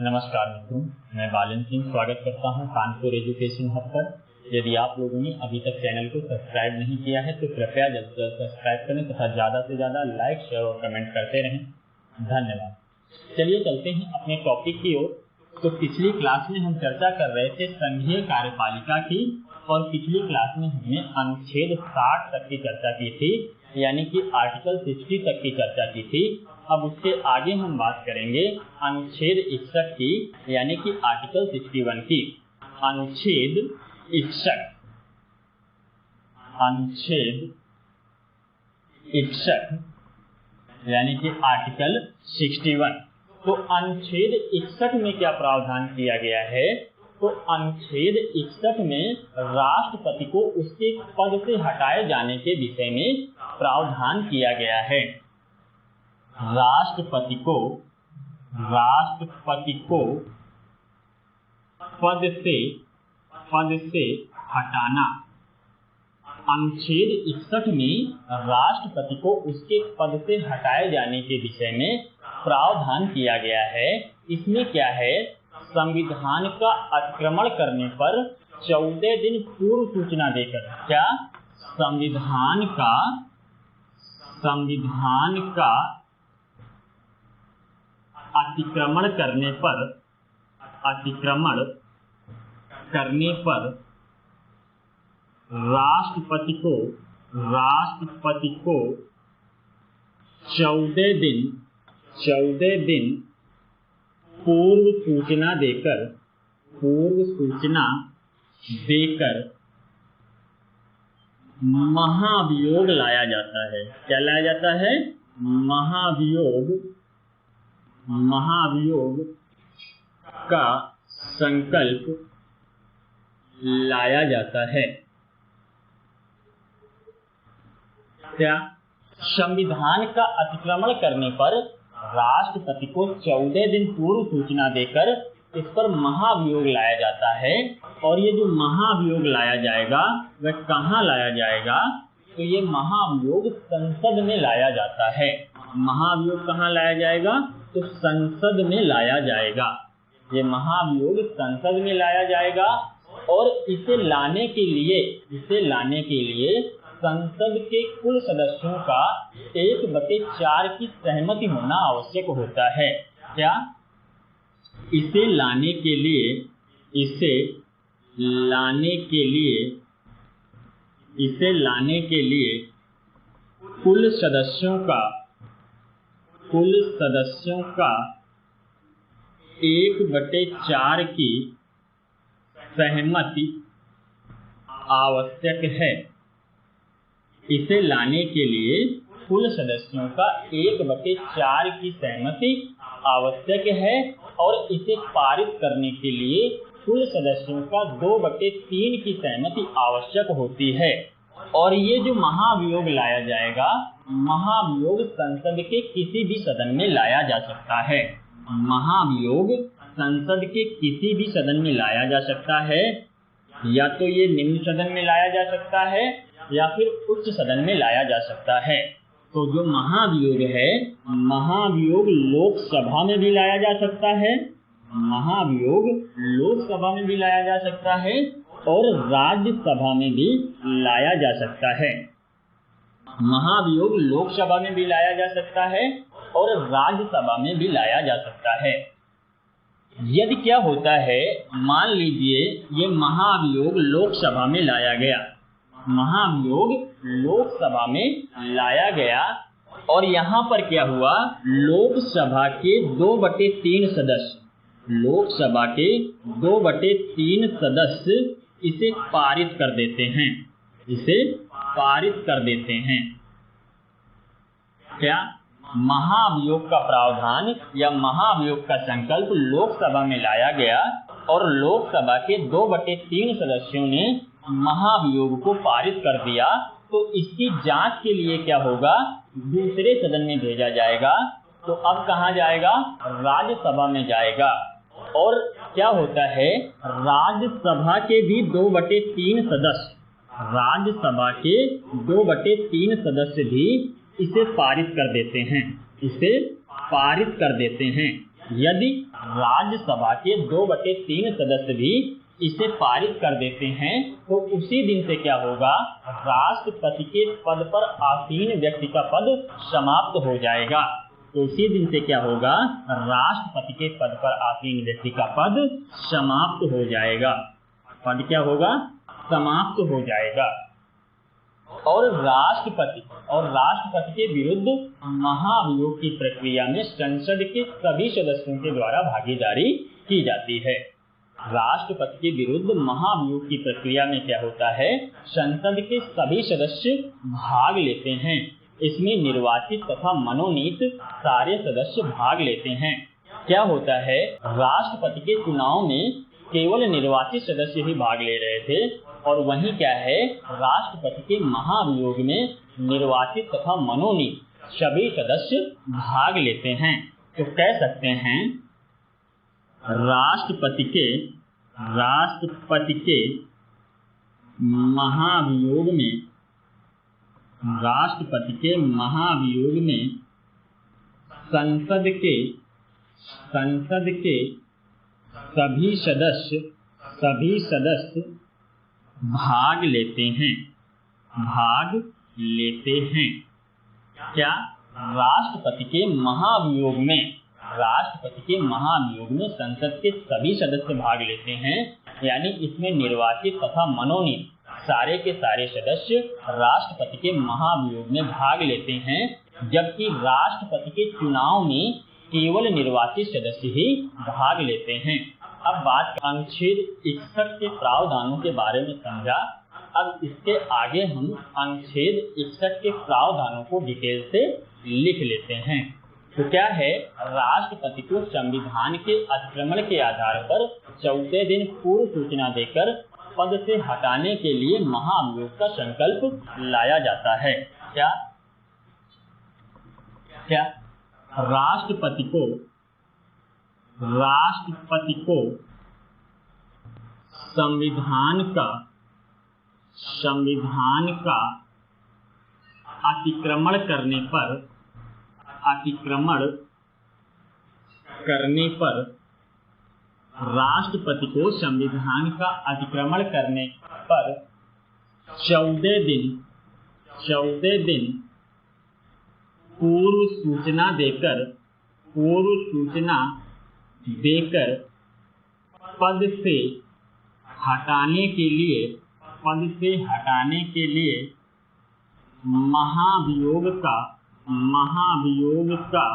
नमस्कार मित्रों, मैं बालन सिंह स्वागत करता हूं कानपुर एजुकेशन हब पर। यदि आप लोगों ने अभी तक चैनल को सब्सक्राइब नहीं किया है तो कृपया जल्द से जल्द सब्सक्राइब करें तथा ज़्यादा से ज़्यादा लाइक, शेयर और कमेंट करते रहें। धन्यवाद। चलिए चलते हैं अपने टॉपिक की ओर। तो पिछली क्लास में हम चर्चा कर रहे थे संघीय कार्यपालिका की, और पिछली क्लास में हमने अनुच्छेद 60 तक की चर्चा की थी, यानी कि आर्टिकल 60 तक की चर्चा की थी। अब उसके आगे हम बात करेंगे अनुच्छेद 61 की, यानी कि आर्टिकल 61 की। अनुच्छेद 61 यानी कि आर्टिकल 61। तो अनुच्छेद 61 में क्या प्रावधान किया गया है? तो अनुच्छेद 61 में राष्ट्रपति को उसके पद से हटाए जाने के विषय में प्रावधान किया गया है। राष्ट्रपति को पद से हटाना। अनुच्छेद 61 में राष्ट्रपति को उसके पद से हटाए जाने के विषय में प्रावधान किया गया है। इसमें क्या है? संविधान का अतिक्रमण करने पर 14 दिन पूर्व सूचना देकर, क्या संविधान का अतिक्रमण करने पर राष्ट्रपति को 14 दिन पूर्व सूचना देकर महाभियोग लाया जाता है। क्या लाया जाता है? महाभियोग का संकल्प लाया जाता है। क्या? संविधान का अतिक्रमण करने पर राष्ट्रपति को 14 दिन पूर्व सूचना देकर इस पर महाभियोग लाया जाता है। और ये जो महाभियोग लाया जाएगा वह कहाँ लाया जाएगा? तो ये महाभियोग संसद में लाया जाता है। महाभियोग कहाँ लाया जाएगा? तो संसद में लाया जाएगा। ये महाभियोग संसद में लाया जाएगा। और इसे लाने के लिए संसद के कुल सदस्यों का 1/4 की सहमति होना आवश्यक होता है। क्या? इसे लाने के लिए कुल सदस्यों का 1/4 की सहमति आवश्यक है। इसे लाने के लिए कुल सदस्यों का 1/4 की सहमति आवश्यक है। और इसे पारित करने के लिए कुल सदस्यों का 2/3 की सहमति आवश्यक होती है। और ये जो महाभियोग लाया जाएगा, महाभियोग संसद के किसी भी सदन में लाया जा सकता है। महाभियोग संसद के किसी भी सदन में लाया जा सकता है। या तो ये निम्न सदन में लाया जा सकता है या फिर उच्च सदन में लाया जा सकता है। तो जो महाभियोग है, महाभियोग लोकसभा में भी लाया जा सकता है, और राज्यसभा में भी लाया जा सकता है। महाभियोग लोकसभा में भी लाया जा सकता है और राज्यसभा में भी लाया जा सकता है। यदि क्या होता है, मान लीजिए ये महाभियोग लोकसभा में लाया गया, और यहाँ पर क्या हुआ? लोकसभा के 2/3 सदस्य इसे पारित कर देते हैं। क्या? महाभियोग का प्रावधान या महाभियोग का संकल्प लोकसभा में लाया गया और लोकसभा के 2/3 सदस्यों ने महाभियोग को पारित कर दिया, तो इसकी जांच के लिए क्या होगा? दूसरे सदन में भेजा जाएगा। तो अब कहाँ जाएगा? राज्यसभा में जाएगा। और क्या होता है? राज्यसभा के भी 2/3 सदस्य भी इसे पारित कर देते हैं। यदि राज्यसभा के 2/3 सदस्य भी इसे पारित कर देते हैं तो उसी दिन से क्या होगा, राष्ट्रपति के पद पर आसीन व्यक्ति का पद समाप्त हो जाएगा। तो उसी दिन से क्या होगा, राष्ट्रपति के पद पर आसीन व्यक्ति का पद समाप्त हो जाएगा। पद क्या होगा, समाप्त हो जाएगा। और राष्ट्रपति के विरुद्ध महाभियोग की प्रक्रिया में संसद के सभी सदस्यों के द्वारा भागीदारी की जाती है। राष्ट्रपति के विरुद्ध महाभियोग की प्रक्रिया में क्या होता है, संसद के सभी सदस्य भाग लेते हैं। इसमें निर्वाचित तथा मनोनीत सारे सदस्य भाग लेते हैं। क्या होता है, राष्ट्रपति के चुनाव में केवल निर्वाचित सदस्य ही भाग ले रहे थे और वहीं क्या है, राष्ट्रपति के महाभियोग में निर्वाचित तथा मनोनीत सभी सदस्य भाग लेते हैं। तो कह सकते हैं राष्ट्रपति के महाभियोग में संसद के सभी सदस्य भाग लेते हैं। क्या, राष्ट्रपति के महाभियोग में संसद के सभी सदस्य भाग लेते हैं, यानी इसमें निर्वाचित तथा मनोनीत सारे के सारे सदस्य राष्ट्रपति के महाभियोग में भाग लेते हैं, जबकि राष्ट्रपति के चुनाव में केवल निर्वाचित सदस्य ही भाग लेते हैं। अब बात अनुच्छेद 61 के प्रावधानों के बारे में समझा। अब इसके आगे हम अनुच्छेद 61 के प्रावधानों को डिटेल से लिख लेते हैं। तो क्या है, राष्ट्रपति को संविधान के अतिक्रमण के आधार पर 14 दिन पूर्व सूचना देकर पद से हटाने के लिए महाभियोग का संकल्प लाया जाता है। क्या राष्ट्रपति को संविधान का अतिक्रमण करने पर राष्ट्रपति को संविधान का अतिक्रमण करने पर 14 दिन पूर्व सूचना देकर पद से हटाने के लिए महाभियोग का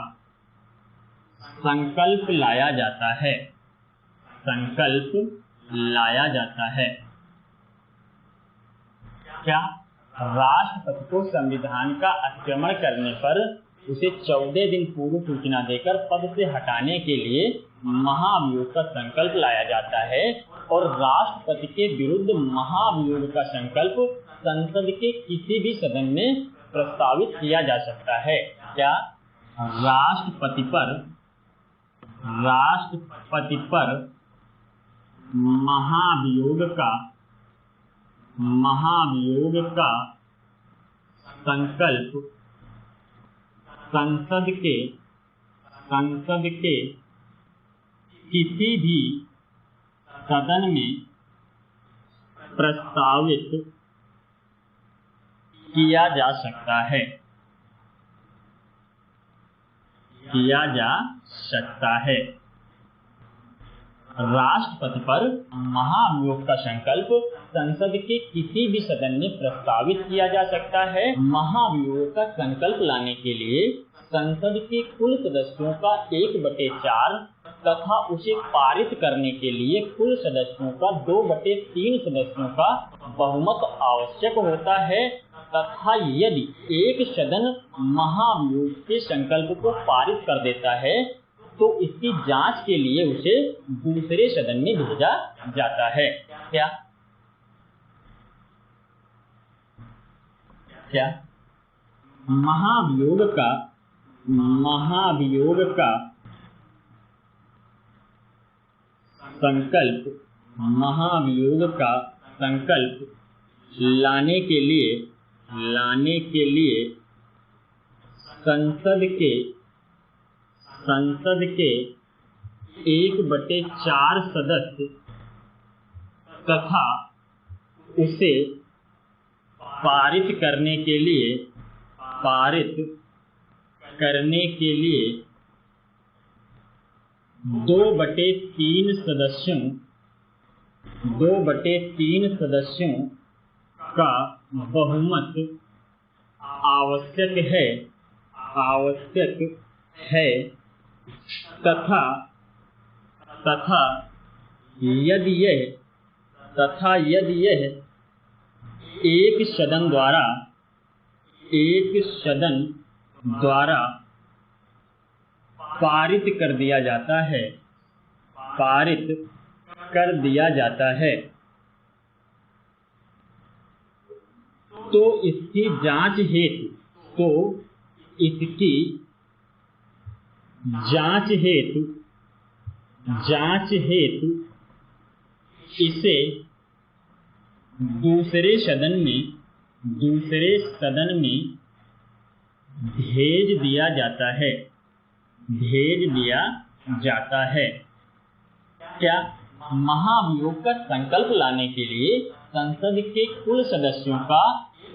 संकल्प लाया जाता है। क्या, राष्ट्रपति को संविधान का अतिक्रमण करने पर उसे 14 दिन पूर्व सूचना देकर पद से हटाने के लिए महाभियोग का संकल्प लाया जाता है और राष्ट्रपति के विरुद्ध महाभियोग का संकल्प संसद के किसी भी सदन में प्रस्तावित किया जा सकता है। क्या, राष्ट्रपति पर महाभियोग का संकल्प संसद के किसी भी सदन में प्रस्तावित किया जा सकता है। राष्ट्रपति पर महाभियोग का संकल्प संसद के किसी भी सदन में प्रस्तावित किया जा सकता है। महाभियोग का संकल्प लाने के लिए संसद के कुल सदस्यों का 1/4 तथा उसे पारित करने के लिए कुल सदस्यों का 2/3 सदस्यों का बहुमत आवश्यक होता है तथा यदि एक सदन महाभियोग के संकल्प को पारित कर देता है तो इसकी जांच के लिए उसे दूसरे सदन में भेजा जाता है। क्या महाभियोग का संकल्प लाने के लिए संसद के 1/4 सदस्य तथा उसे पारित करने के लिए 2/3 सदस्यों का बहुमत आवश्यक है तथा यदि यह एक सदन द्वारा पारित कर दिया जाता है तो इसकी जांच हेतु इसे दूसरे सदन में भेज दिया जाता है। क्या महाभियोग का संकल्प लाने के लिए संसद के कुल सदस्यों का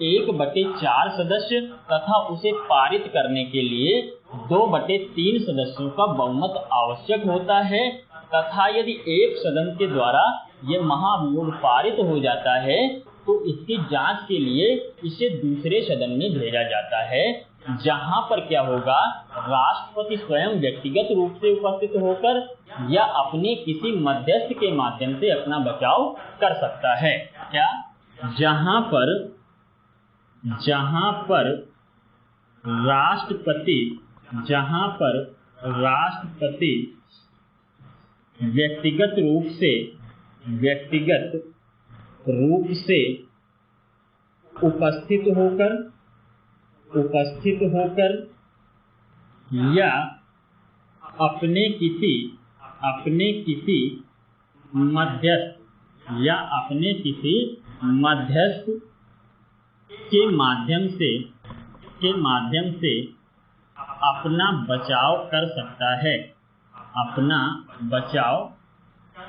1/4 सदस्य तथा उसे पारित करने के लिए 2/3 सदस्यों का बहुमत आवश्यक होता है तथा यदि एक सदन के द्वारा ये महाभियोग पारित हो जाता है तो इसकी जांच के लिए इसे दूसरे सदन में भेजा जाता है, जहां पर क्या होगा, राष्ट्रपति स्वयं व्यक्तिगत रूप से उपस्थित होकर या अपने किसी मध्यस्थ के माध्यम से अपना बचाव कर सकता है। क्या? जहां पर राष्ट्रपति व्यक्तिगत रूप से उपस्थित होकर या अपने किसी मध्यस्थ के माध्यम से अपना बचाव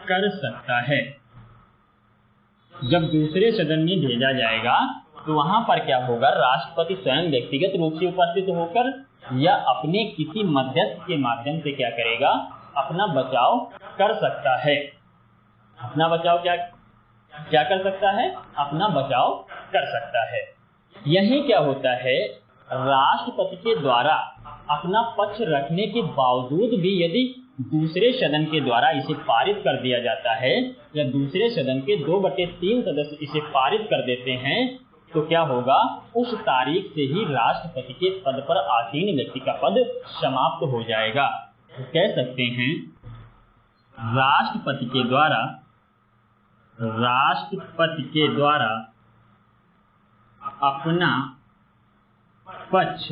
कर सकता है। जब दूसरे सदन में भेजा जाएगा तो वहां पर क्या होगा, राष्ट्रपति स्वयं व्यक्तिगत रूप से उपस्थित होकर या अपने किसी मध्यस्थ के माध्यम से क्या करेगा, अपना बचाव कर सकता है। अपना बचाव क्या कर सकता है? अपना बचाव कर सकता है। यही क्या होता है, राष्ट्रपति के द्वारा अपना पक्ष रखने के बावजूद भी यदि दूसरे सदन के द्वारा इसे पारित कर दिया जाता है या दूसरे सदन के 2/3 सदस्य इसे पारित कर देते हैं तो क्या होगा, उस तारीख से ही राष्ट्रपति के पद पर आसीन व्यक्ति का पद समाप्त हो जाएगा। तो कह सकते हैं राष्ट्रपति के द्वारा अपना पक्ष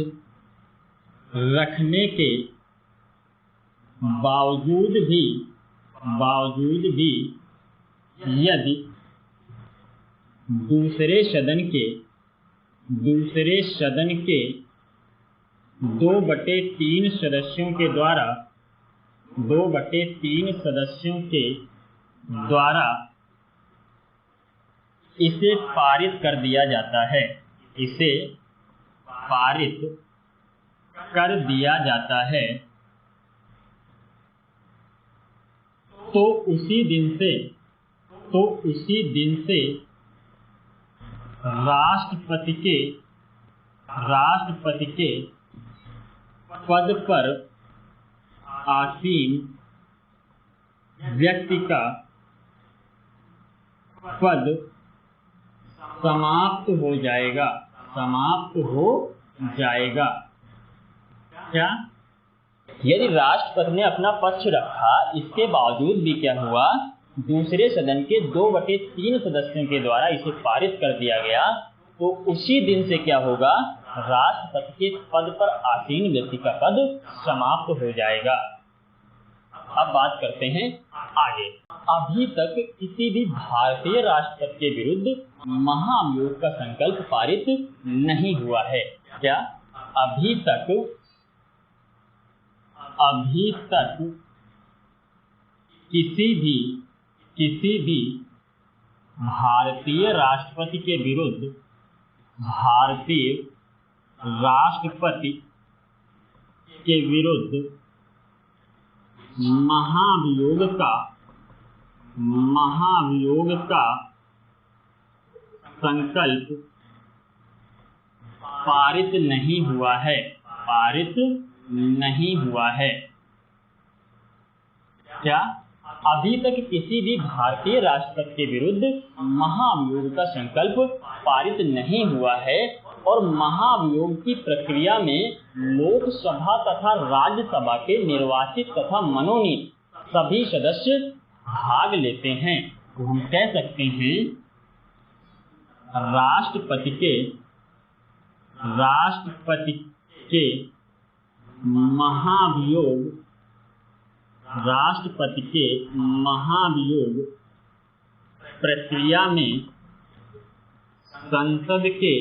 रखने के बावजूद भी यदि दूसरे सदन के 2/3 सदस्यों के द्वारा इसे पारित कर दिया जाता है तो उसी दिन से राष्ट्रपति के पद पर आसीन व्यक्ति का पद समाप्त हो जाएगा। क्या? यदि राष्ट्रपति ने अपना पक्ष रखा, इसके बावजूद भी क्या हुआ, दूसरे सदन के 2/3 सदस्यों के द्वारा इसे पारित कर दिया गया तो उसी दिन से क्या होगा, राष्ट्रपति के पद पर आसीन व्यक्ति का पद समाप्त हो जाएगा। अब बात करते हैं आगे। अभी तक किसी भी भारतीय राष्ट्रपति के विरुद्ध महाभियोग का संकल्प पारित नहीं हुआ है। क्या? अभी तक किसी भी भारतीय राष्ट्रपति के विरुद्ध भारतीय राष्ट्रपति के विरुद्ध महाभियोग का संकल्प पारित नहीं हुआ है। क्या अभी तक किसी भी भारतीय राष्ट्रपति के विरुद्ध महाभियोग का संकल्प पारित नहीं हुआ है और महाभियोग की प्रक्रिया में लोकसभा तथा राज्यसभा के निर्वाचित तथा मनोनीत सभी सदस्य भाग लेते हैं। तो हम कह सकते हैं राष्ट्रपति के महाभियोग प्रक्रिया में संसद के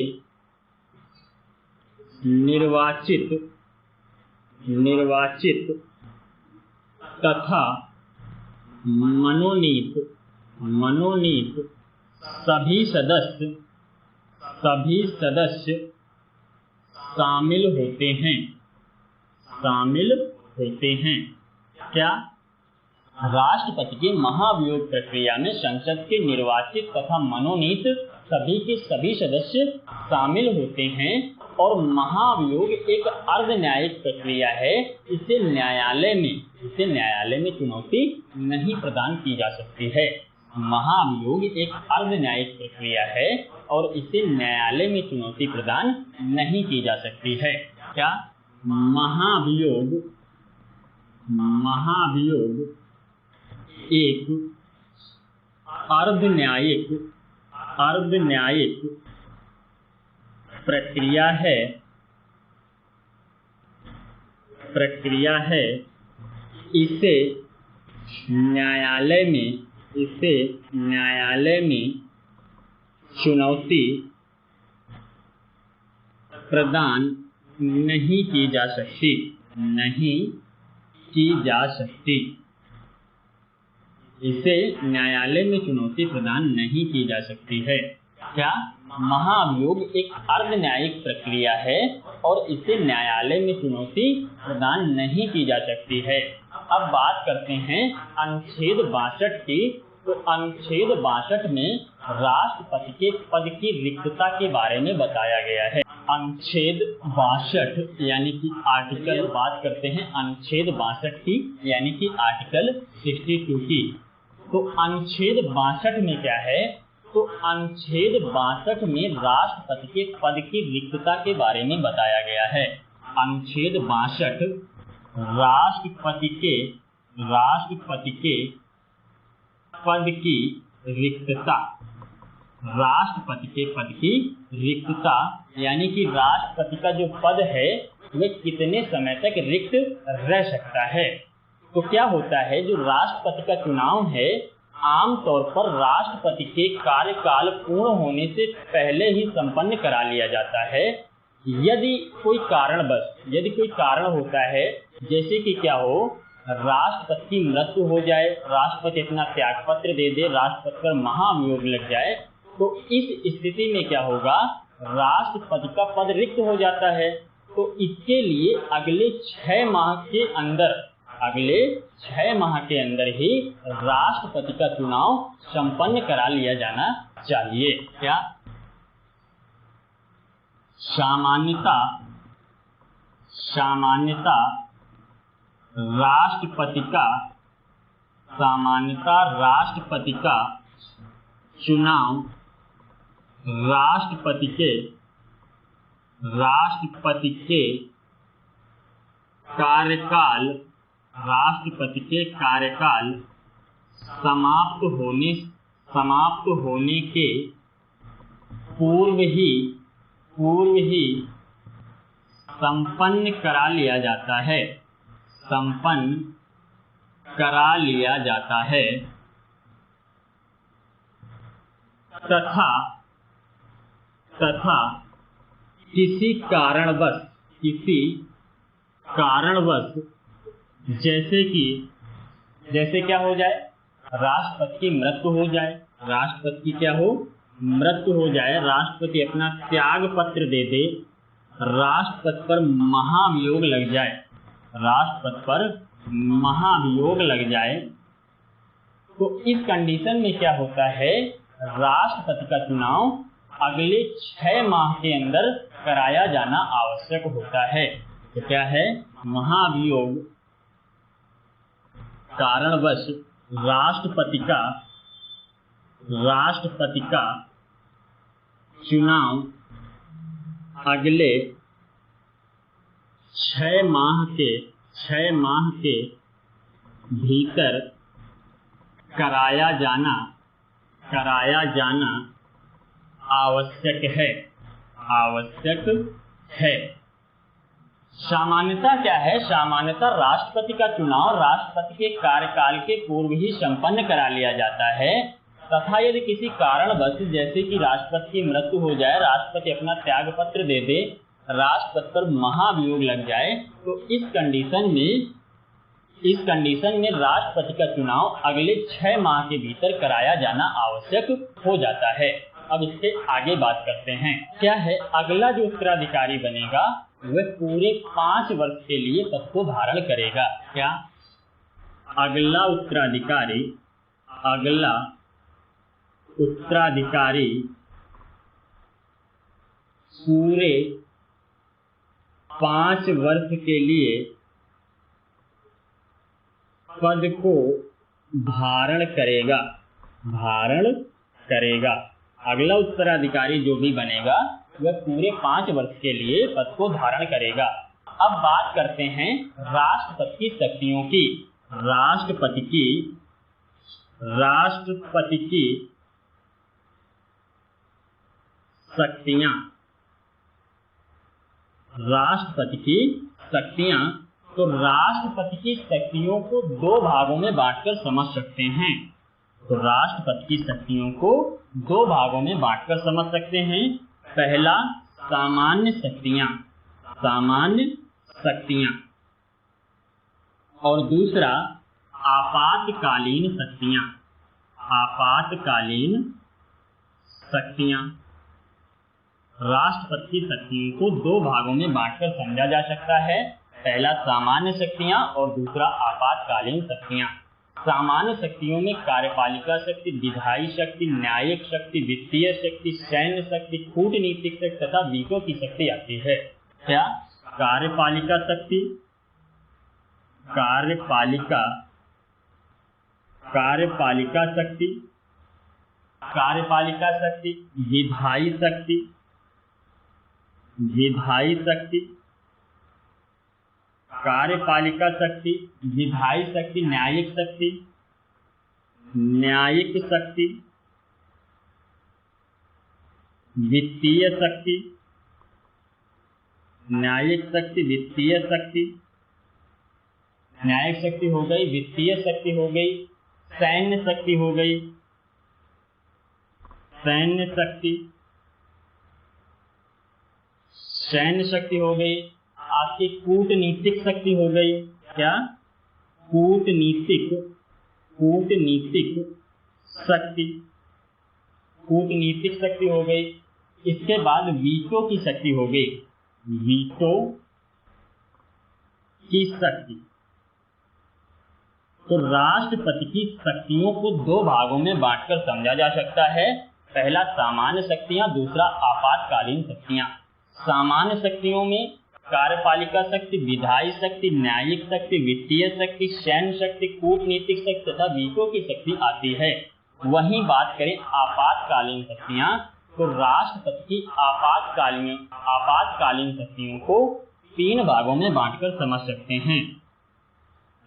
निर्वाचित तथा मनोनीत सभी सदस्य शामिल होते हैं। क्या राष्ट्रपति के महाभियोग प्रक्रिया में संसद के निर्वाचित तथा मनोनीत सभी के सभी सदस्य शामिल होते हैं और महाभियोग एक अर्ध न्यायिक प्रक्रिया है। इसे न्यायालय में चुनौती नहीं प्रदान की जा सकती है। महाभियोग एक अर्ध न्यायिक प्रक्रिया है और इसे न्यायालय में चुनौती प्रदान नहीं की जा सकती है। क्या महाभियोग एक अर्ध न्यायिक प्रक्रिया है। इसे न्यायालय में चुनौती प्रदान नहीं की जा सकती। इसे न्यायालय में चुनौती प्रदान नहीं की जा सकती है। क्या महाभियोग एक अर्ध न्यायिक प्रक्रिया है और इसे न्यायालय में चुनौती प्रदान नहीं की जा सकती है। अब बात करते हैं अनुच्छेद 62 की। तो अनुच्छेद 62 में राष्ट्रपति के पद की रिक्तता के बारे में बताया गया है। अनुच्छेद 62 यानी कि आर्टिकल, बात करते हैं अनुच्छेद 62 की यानी कि आर्टिकल 62 की। तो अनुच्छेद 62 में क्या है? तो अनुच्छेद 62 में राष्ट्रपति के पद की रिक्तता के बारे में बताया गया है। अनुच्छेद 62 राष्ट्रपति के पद की रिक्तता, राष्ट्रपति के पद की रिक्तता यानी कि राष्ट्रपति का जो पद है वह कितने समय तक रिक्त रह सकता है। तो क्या होता है, जो राष्ट्रपति का चुनाव है आमतौर पर राष्ट्रपति के कार्यकाल पूर्ण होने से पहले ही संपन्न करा लिया जाता है। यदि कोई कारण होता है, जैसे कि क्या हो, राष्ट्रपति की मृत्यु हो जाए, राष्ट्रपति अपना त्यागपत्र दे दे, राष्ट्रपति पर महाभियोग लग जाए, तो इस स्थिति में क्या होगा, राष्ट्रपति का पद रिक्त हो जाता है। तो इसके लिए अगले 6 माह के अंदर ही राष्ट्रपति का चुनाव संपन्न करा लिया जाना चाहिए। क्या सामान्यता राष्ट्रपति का चुनाव राष्ट्रपति के कार्यकाल समाप्त होने के पूर्व ही संपन्न करा लिया जाता है तथा किसी कारणवश जैसे क्या हो जाए, राष्ट्रपति की मृत्यु हो जाए, राष्ट्रपति की क्या हो, मृत्यु हो जाए, राष्ट्रपति अपना त्याग पत्र दे दे, राष्ट्रपति पर महाभियोग लग जाए, राष्ट्रपति पर महाभियोग लग जाए, तो इस कंडीशन में क्या होता है, राष्ट्रपति का चुनाव अगले 6 माह के अंदर कराया जाना आवश्यक होता है। तो क्या है, महाभियोग कारणवश राष्ट्रपति का चुनाव अगले 6 माह के भीतर कराया जाना आवश्यक है। सामान्यतः क्या है, सामान्यतः राष्ट्रपति का चुनाव राष्ट्रपति के कार्यकाल के पूर्व ही संपन्न करा लिया जाता है, तथा यदि किसी कारणवश जैसे कि राष्ट्रपति की मृत्यु हो जाए, राष्ट्रपति अपना त्याग पत्र दे दे, राष्ट्रपति पर महाभियोग लग जाए, तो इस कंडीशन में राष्ट्रपति का चुनाव अगले 6 माह के भीतर कराया जाना आवश्यक हो जाता है। अब इसके आगे बात करते हैं, क्या है, अगला जो उत्तराधिकारी बनेगा वह पूरे 5 वर्ष के लिए पद को धारण करेगा। क्या, अगला उत्तराधिकारी पूरे 5 वर्ष के लिए पद को धारण करेगा। अगला उत्तराधिकारी जो भी बनेगा वह पूरे 5 वर्ष के लिए पद को धारण करेगा। अब बात करते हैं राष्ट्रपति की शक्तियों की। राष्ट्रपति की शक्तियां, तो राष्ट्रपति की शक्तियों को 2 भागों में बांटकर समझ सकते हैं। तो राष्ट्रपति की शक्तियों को 2 भागों में बांटकर समझ सकते हैं। पहला, सामान्य शक्तियां और दूसरा आपातकालीन शक्तियां। राष्ट्रपति की शक्तियों को 2 भागों में बांटकर समझा जा सकता है। पहला सामान्य शक्तियां और दूसरा आपातकालीन शक्तियां। सामान्य शक्तियों में कार्यपालिका शक्ति, विधायी शक्ति, न्यायिक शक्ति, वित्तीय शक्ति, सैन्य शक्ति, कूटनीतिक शक्ति तथा वीटो की शक्ति आती है। क्या, कार्यपालिका शक्ति, विधायी शक्ति, कार्यपालिका शक्ति, विधायी शक्ति, न्यायिक शक्ति, वित्तीय शक्ति, न्यायिक शक्ति हो गई, वित्तीय शक्ति हो गई, सैन्य शक्ति हो गई, आपकी कूटनीतिक शक्ति हो गई। क्या, कूटनीतिक शक्ति हो गई। इसके बाद वीटो की शक्ति हो गई, तो राष्ट्रपति की शक्तियों को 2 भागों में बांटकर समझा जा सकता है। पहला सामान्य शक्तियां, दूसरा आपातकालीन शक्तियां। सामान्य शक्तियों में कार्यपालिका शक्ति, विधायी शक्ति, न्यायिक शक्ति, वित्तीय शक्ति, सैन्य शक्ति, कूटनीतिक शक्ति तथा वीटो की शक्ति आती है। वहीं बात करें आपातकालीन शक्तियां, तो राष्ट्रपति की आपातकालीन शक्तियों को 3 भागों में बांटकर समझ सकते हैं।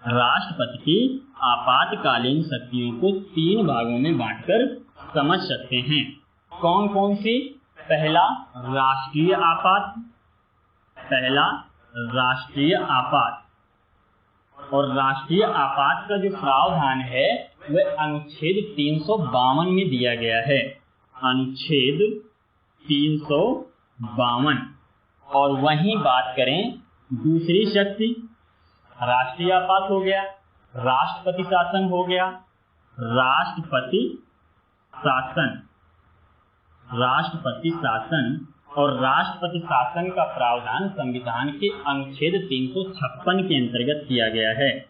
राष्ट्रपति की आपातकालीन शक्तियों को 3 भागों में बांटकर समझ सकते हैं। कौन कौन सी? पहला राष्ट्रीय आपात, और राष्ट्रीय आपात का जो प्रावधान है वह अनुच्छेद 352 में दिया गया है। अनुच्छेद 352। और वहीं बात करें दूसरी शक्ति, राष्ट्रीय आपात हो गया, राष्ट्रपति शासन हो गया, राष्ट्रपति शासन, राष्ट्रपति शासन। और राष्ट्रपति शासन का प्रावधान संविधान के अनुच्छेद 356 के अंतर्गत किया गया है,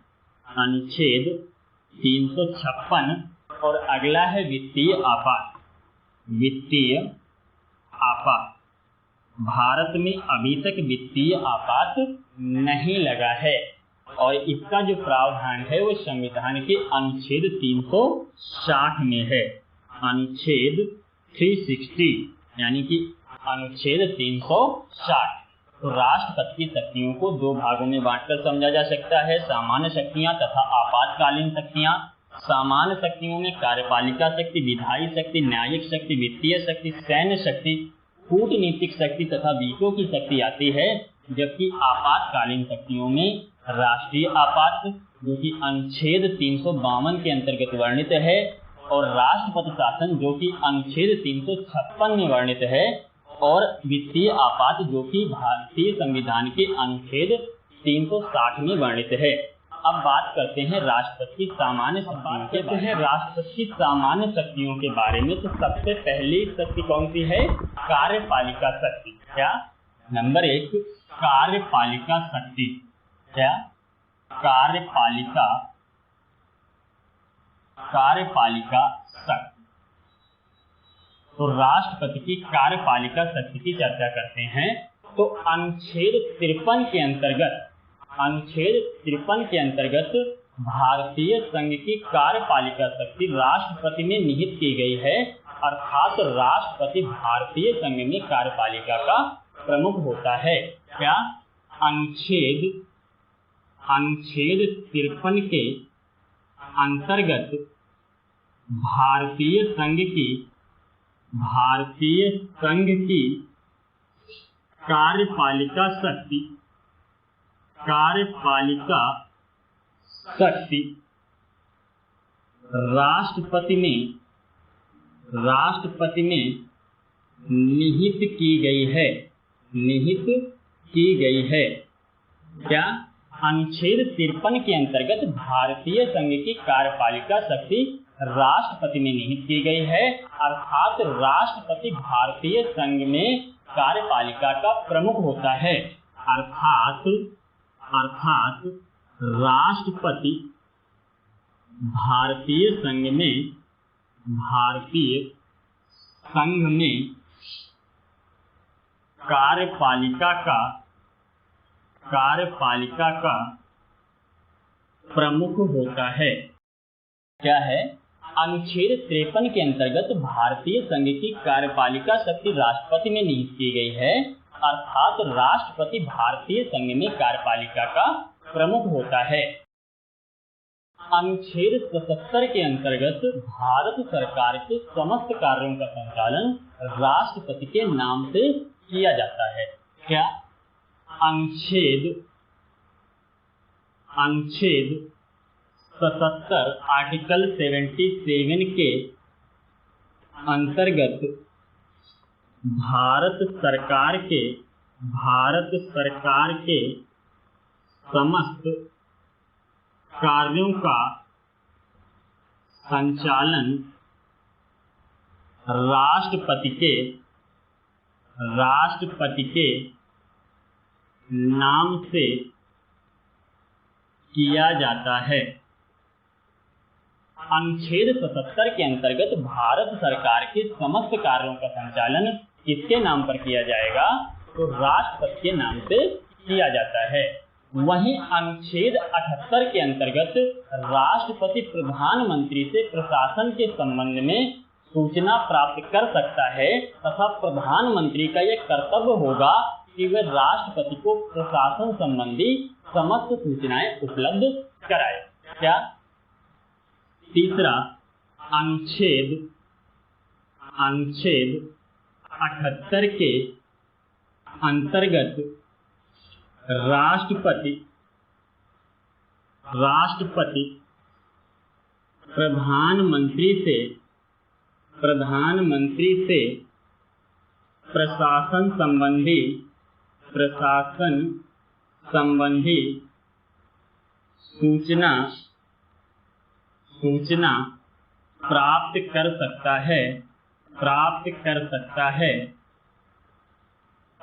अनुच्छेद 356। और अगला है वित्तीय आपात। वित्तीय आपात, भारत में अभी तक वित्तीय आपात नहीं लगा है और इसका जो प्रावधान है वो संविधान के अनुच्छेद 360 में है, अनुच्छेद 360 यानी कि अनुच्छेद 360। तो राष्ट्रपति की शक्तियों को दो भागों में बांटकर समझा जा सकता है, सामान्य शक्तियां तथा आपातकालीन शक्तियां। सामान्य शक्तियों में कार्यपालिका शक्ति, विधायी शक्ति, न्यायिक शक्ति, वित्तीय शक्ति, सैन्य शक्ति, कूटनीतिक शक्ति तथा वीटो की शक्ति आती है। जबकि आपातकालीन शक्तियों में राष्ट्रीय आपात जो कि अनुच्छेद 352 के अंतर्गत वर्णित है और राष्ट्रपति शासन जो कि अनुच्छेद 356 में वर्णित है और वित्तीय आपात जो कि भारतीय संविधान के अनुच्छेद 360 में वर्णित है। अब बात करते हैं राष्ट्रपति की सामान्य शक्तियों के बारे में। राष्ट्रपति की सामान्य शक्तियों के बारे में तो सबसे पहली शक्ति कौन सी है? कार्यपालिका शक्ति। क्या? नंबर 1 कार्यपालिका शक्ति। क्या? कार्यपालिका शक्ति। तो राष्ट्रपति की कार्यपालिका शक्ति की चर्चा करते हैं तो अनुच्छेद 53 के अंतर्गत भारतीय संघ की कार्यपालिका शक्ति राष्ट्रपति में निहित की गई है, अर्थात राष्ट्रपति भारतीय संघ में कार्यपालिका का प्रमुख होता है। क्या? अनुच्छेद 53 के अंतर्गत भारतीय संघ की कार्यपालिका शक्ति राष्ट्रपति में निहित की गई है। क्या? अनुच्छेद 53 के अंतर्गत भारतीय संघ की कार्यपालिका शक्ति राष्ट्रपति में निहित की गई है, अर्थात राष्ट्रपति भारतीय संघ में कार्यपालिका का प्रमुख होता है। अर्थात राष्ट्रपति भारतीय संघ में कार्यपालिका का प्रमुख होता है। क्या है? अनुच्छेद 53 के अंतर्गत भारतीय संघ की कार्यपालिका शक्ति राष्ट्रपति में निहित की गई है, अर्थात राष्ट्रपति भारतीय संघ में कार्यपालिका का प्रमुख होता है। अनुच्छेद 77 के अंतर्गत भारत सरकार के समस्त कार्यों का संचालन राष्ट्रपति के नाम से किया जाता है। क्या? अनुच्छेद 77 आर्टिकल 77 के अंतर्गत भारत सरकार के समस्त कार्यों का संचालन राष्ट्रपति के नाम से किया जाता है। अनुच्छेद 77 के अंतर्गत भारत सरकार के समस्त कार्यों का संचालन किसके नाम पर किया जाएगा? तो राष्ट्रपति के नाम से किया जाता है। वहीं अनुच्छेद 78 के अंतर्गत राष्ट्रपति प्रधानमंत्री से प्रशासन के संबंध में सूचना प्राप्त कर सकता है तथा प्रधानमंत्री का यह कर्तव्य होगा कि वह राष्ट्रपति को प्रशासन संबंधी समस्त सूचनाएं उपलब्ध कराए। क्या? तीसरा, अनुच्छेद 78 के अंतर्गत राष्ट्रपति प्रधानमंत्री से प्रशासन संबंधी सूचना सूचना प्राप्त कर सकता है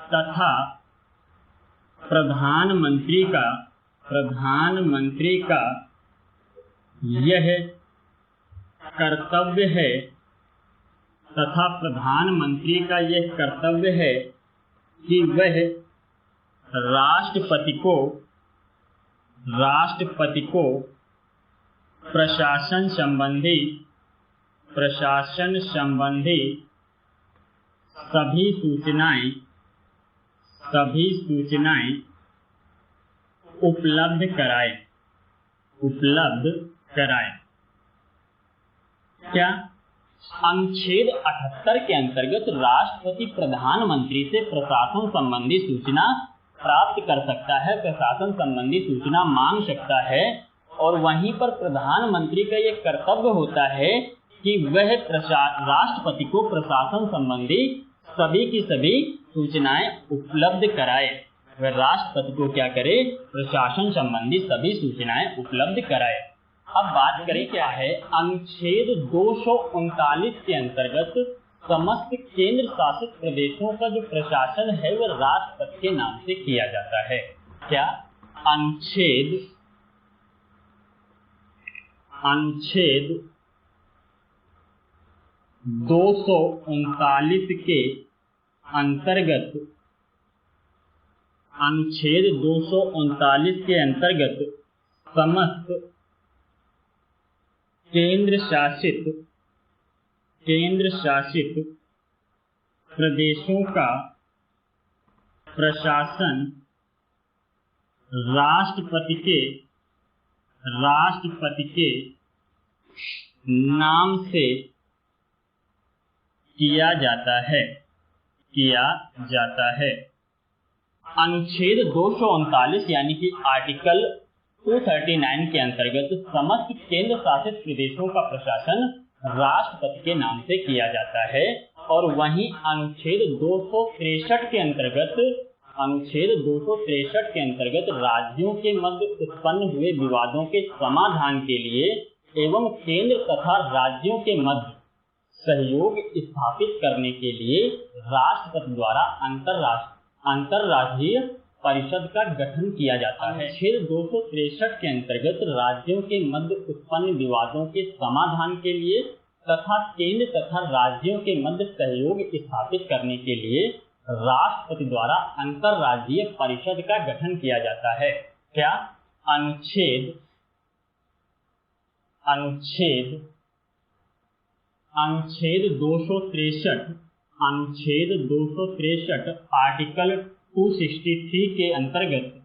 तथा प्रधानमंत्री का यह कर्तव्य है कि वह राष्ट्रपति को प्रशासन संबंधी सभी सूचनाएं उपलब्ध कराए। क्या? अनुच्छेद 78 के अंतर्गत राष्ट्रपति प्रधानमंत्री से प्रशासन संबंधी सूचना प्राप्त कर सकता है, प्रशासन संबंधी सूचना मांग सकता है, और वहीं पर प्रधानमंत्री का यह कर्तव्य होता है कि वह राष्ट्रपति को प्रशासन संबंधी सभी की सभी सूचनाएं उपलब्ध कराए। वह राष्ट्रपति को क्या करे? प्रशासन संबंधी सभी सूचनाएं उपलब्ध कराए। अब बात करें क्या है, अनुच्छेद 239 के अंतर्गत समस्त केंद्र शासित प्रदेशों का जो प्रशासन है वह राष्ट्रपति के नाम से किया जाता है। क्या? अनुच्छेद 239 के अंतर्गत समस्त केंद्र शासित प्रदेशों का प्रशासन राष्ट्रपति के नाम से किया जाता है। अनुच्छेद 239 यानी कि आर्टिकल 239 के अंतर्गत समस्त केंद्र शासित प्रदेशों का प्रशासन राष्ट्रपति के नाम से किया जाता है। और वहीं अनुच्छेद 263 के अंतर्गत राज्यों के मध्य उत्पन्न हुए विवादों के समाधान के लिए एवं केंद्र तथा राज्यों के मध्य सहयोग स्थापित करने के लिए राष्ट्रपति द्वारा अंतरराज्यीय परिषद का गठन किया जाता है। अनुच्छेद 263 के अंतर्गत राज्यों के मध्य उत्पन्न विवादों के समाधान के लिए तथा केंद्र तथा राज्यों के मध्य सहयोग स्थापित करने के लिए राष्ट्रपति द्वारा अंतरराज्यीय परिषद का गठन किया जाता है। क्या? अनुच्छेद 263 आर्टिकल 263 के अंतर्गत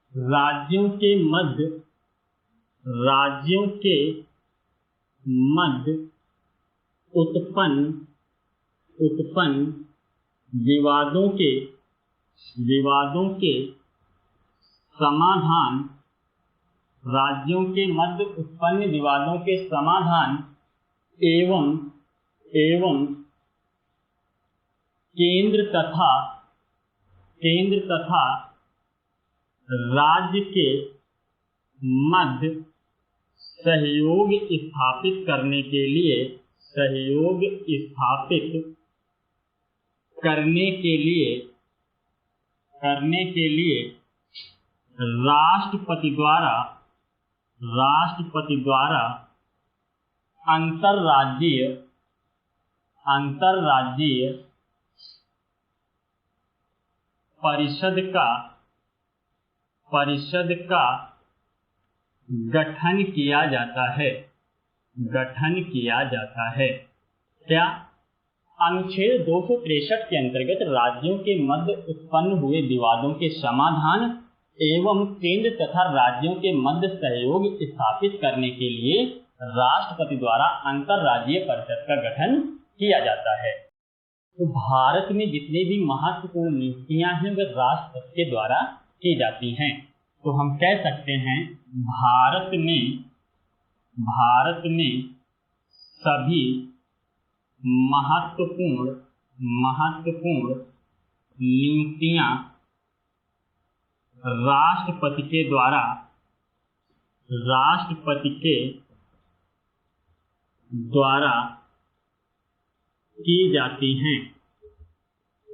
राज्यों के मध्य उत्पन्न विवादों के समाधान एवं केंद्र तथा राज्य के मध्य सहयोग स्थापित करने के लिए राष्ट्रपति द्वारा अंतरराज्यीय परिषद का गठन किया जाता है। क्या? अनुच्छेद 263 के अंतर्गत राज्यों के मध्य उत्पन्न हुए विवादों के समाधान एवं केंद्र तथा राज्यों के मध्य सहयोग स्थापित करने के लिए राष्ट्रपति द्वारा अंतरराज्यीय परिषद का गठन किया जाता है। तो भारत में जितनी भी महत्वपूर्ण नियुक्तियां हैं वे राष्ट्रपति के द्वारा की जाती हैं। तो हम कह सकते हैं भारत में सभी महत्वपूर्ण नियुक्तियां राष्ट्रपति के द्वारा की जाती हैं।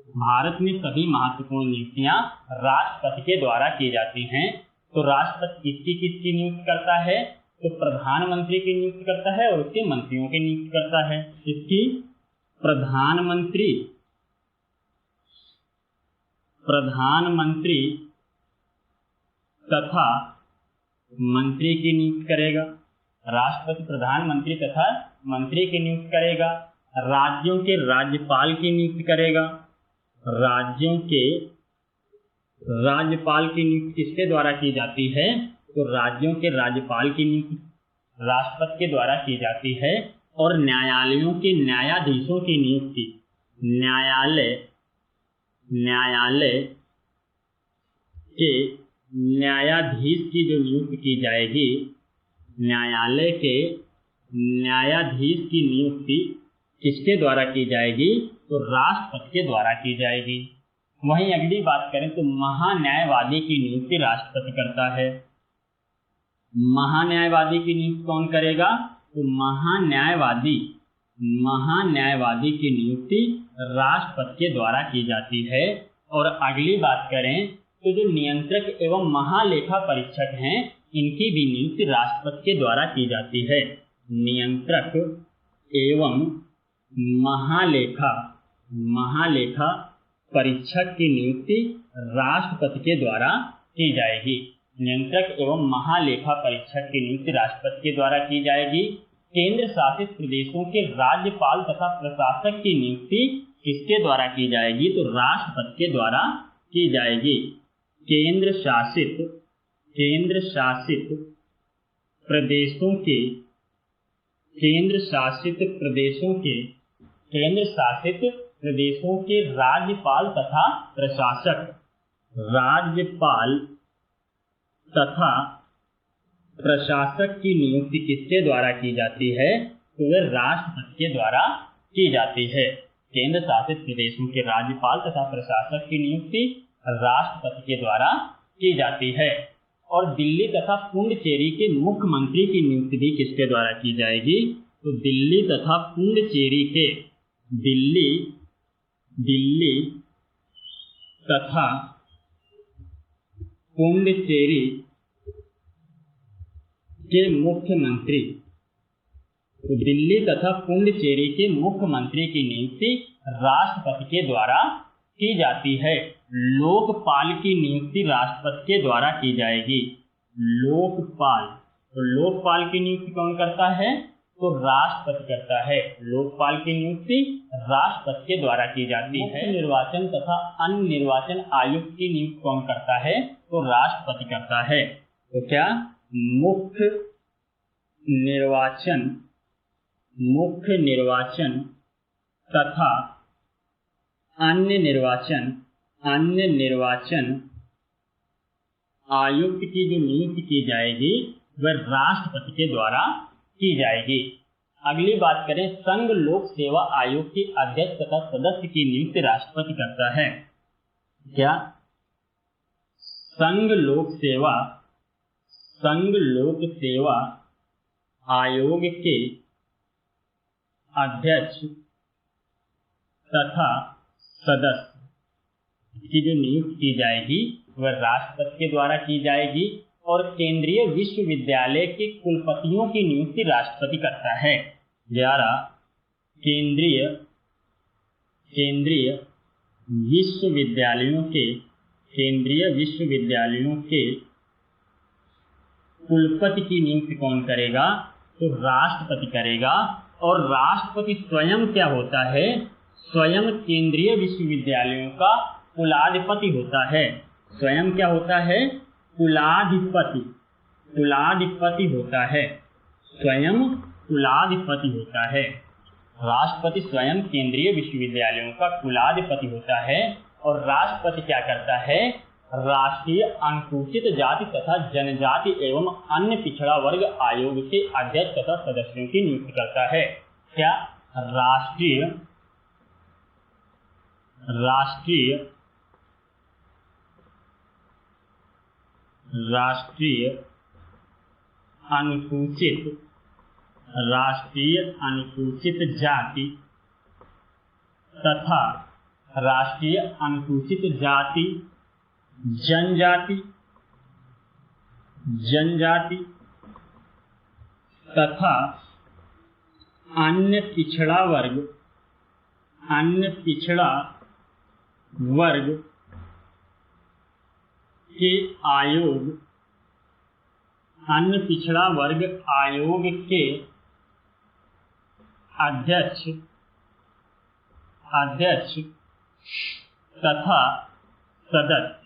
भारत में सभी महत्वपूर्ण नियुक्तियां राष्ट्रपति के द्वारा की जाती हैं। तो राष्ट्रपति किसकी नियुक्ति करता है? तो प्रधानमंत्री की नियुक्ति करता है और उसके मंत्रियों की नियुक्ति करता है। इसकी प्रधानमंत्री तथा मंत्री की नियुक्ति करेगा। राष्ट्रपति प्रधानमंत्री तथा मंत्री की नियुक्ति करेगा। राज्यों के राज्यपाल की नियुक्ति करेगा। राज्यों के राज्यपाल की नियुक्ति किसके द्वारा की जाती है? तो राज्यों के राज्यपाल की नियुक्ति राष्ट्रपति के द्वारा की जाती है। और न्यायालयों के न्यायाधीशों की नियुक्ति न्यायालय के न्यायाधीश की जो नियुक्ति की जाएगी, न्यायालय के न्यायाधीश की नियुक्ति किसके द्वारा की जाएगी? तो राष्ट्रपति के द्वारा की जाएगी। वहीं अगली बात करें तो महान्यायवादी की नियुक्ति राष्ट्रपति करता है। महान्यायवादी की नियुक्ति कौन करेगा? तो महान्यायवादी की नियुक्ति राष्ट्रपति के द्वारा की जाती है। और अगली बात करें तो जो नियंत्रक एवं महालेखा परीक्षक हैं, इनकी भी नियुक्ति राष्ट्रपति के द्वारा की जाती है। नियंत्रक एवं महालेखा परीक्षक की नियुक्ति राष्ट्रपति के द्वारा की जाएगी। नियंत्रक एवं महालेखा परीक्षक की नियुक्ति राष्ट्रपति के द्वारा की जाएगी। केंद्र शासित प्रदेशों के राज्यपाल तथा प्रशासक की नियुक्ति किसके द्वारा की जाएगी? तो राष्ट्रपति के द्वारा की जाएगी। केंद्र शासित प्रदेशों के राज्यपाल तथा प्रशासक की नियुक्ति किसके द्वारा की जाती है? तो वह राष्ट्रपति के द्वारा की जाती है। केंद्र शासित प्रदेशों के राज्यपाल तथा प्रशासक की नियुक्ति राष्ट्रपति के द्वारा की जाती है। और दिल्ली तथा पुडुचेरी के मुख्यमंत्री की नियुक्ति भी किसके द्वारा की जाएगी? तो दिल्ली तथा पुडुचेरी के मुख्यमंत्री की नियुक्ति राष्ट्रपति के द्वारा की जाती है। लोकपाल की नियुक्ति राष्ट्रपति के द्वारा की जाएगी। लोकपाल की नियुक्ति कौन करता है? तो राष्ट्रपति करता है। लोकपाल की नियुक्ति राष्ट्रपति के द्वारा की जाती है। निर्वाचन तथा अन्य निर्वाचन आयुक्त की नियुक्ति कौन करता है? तो राष्ट्रपति करता है। तो क्या मुख्य निर्वाचन तथा अन्य निर्वाचन आयुक्त की जो नियुक्ति की जाएगी वह राष्ट्रपति के द्वारा की जाएगी। अगली बात करें, संघ लोक सेवा आयोग के अध्यक्ष तथा सदस्य की नियुक्ति राष्ट्रपति करता है। क्या संघ लोक सेवा आयोग के अध्यक्ष तथा सदस्य की जो नियुक्ति की जाएगी वह राष्ट्रपति के द्वारा की जाएगी। और केंद्रीय विश्वविद्यालय के कुलपतियों की नियुक्ति राष्ट्रपति करता है। 11 केंद्रीय विश्वविद्यालयों के कुलपति की नियुक्ति कौन करेगा? तो राष्ट्रपति करेगा। और राष्ट्रपति स्वयं क्या होता है? स्वयं केंद्रीय विश्वविद्यालयों का कुलाधिपति होता है। स्वयं क्या होता है? कुलाधिपति होता है। स्वयं कुलाधिपति होता है। राष्ट्रपति स्वयं केंद्रीय विश्वविद्यालयों का कुलाधिपति होता है। और राष्ट्रपति क्या करता है? राष्ट्रीय अनुसूचित जाति तथा जनजाति एवं अन्य पिछड़ा वर्ग आयोग के अध्यक्ष तथा सदस्यों की नियुक्ति करता है। क्या राष्ट्रीय राष्ट्रीय अनुसूचित जाति तथा राष्ट्रीय अनुसूचित जाति जनजाति तथा अन्य पिछड़ा वर्ग के आयोग के अध्यक्ष तथा सदस्य।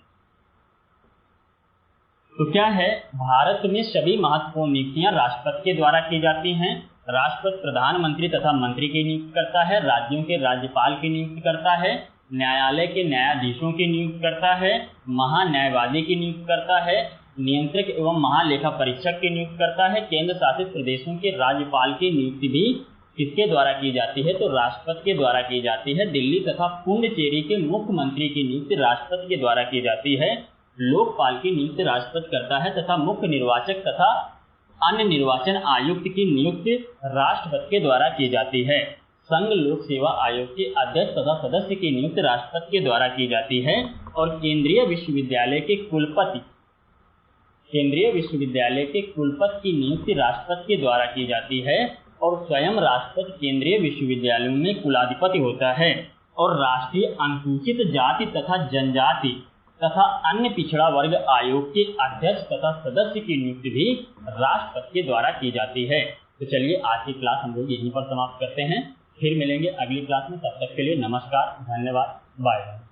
तो क्या है, भारत में सभी महत्वपूर्ण नियुक्तियां राष्ट्रपति के द्वारा की जाती हैं। राष्ट्रपति प्रधानमंत्री तथा मंत्री की नियुक्ति करता है, राज्यों के राज्यपाल की नियुक्ति करता है, न्यायालय के न्यायाधीशों की नियुक्ति करता है, महान्यायवादी की नियुक्ति करता है, नियंत्रक एवं महालेखा परीक्षक की नियुक्ति करता है। केंद्र शासित प्रदेशों के राज्यपाल की नियुक्ति भी किसके द्वारा की जाती है, तो राष्ट्रपति के द्वारा की जाती है। दिल्ली तथा पुडुचेरी के मुख्यमंत्री की नियुक्ति राष्ट्रपति के द्वारा की जाती है। लोकपाल की नियुक्ति राष्ट्रपति करता है तथा मुख्य निर्वाचक तथा अन्य निर्वाचन आयुक्त की नियुक्ति राष्ट्रपति के द्वारा की जाती है। संघ लोक सेवा आयोग के अध्यक्ष तथा सदस्य की नियुक्ति राष्ट्रपति के द्वारा की जाती है। और केंद्रीय विश्वविद्यालय के कुलपति की नियुक्ति राष्ट्रपति के द्वारा की जाती है। और स्वयं राष्ट्रपति केंद्रीय विश्वविद्यालयों में कुलाधिपति होता है। और राष्ट्रीय अनुसूचित जाति तथा जनजाति तथा अन्य पिछड़ा वर्ग आयोग के अध्यक्ष तथा सदस्य की नियुक्ति भी राष्ट्रपति के द्वारा की जाती है। तो चलिए आज की क्लास हम लोग यहीं पर समाप्त करते हैं। फिर मिलेंगे अगली क्लास में, तब तक के लिए नमस्कार, धन्यवाद, बाय।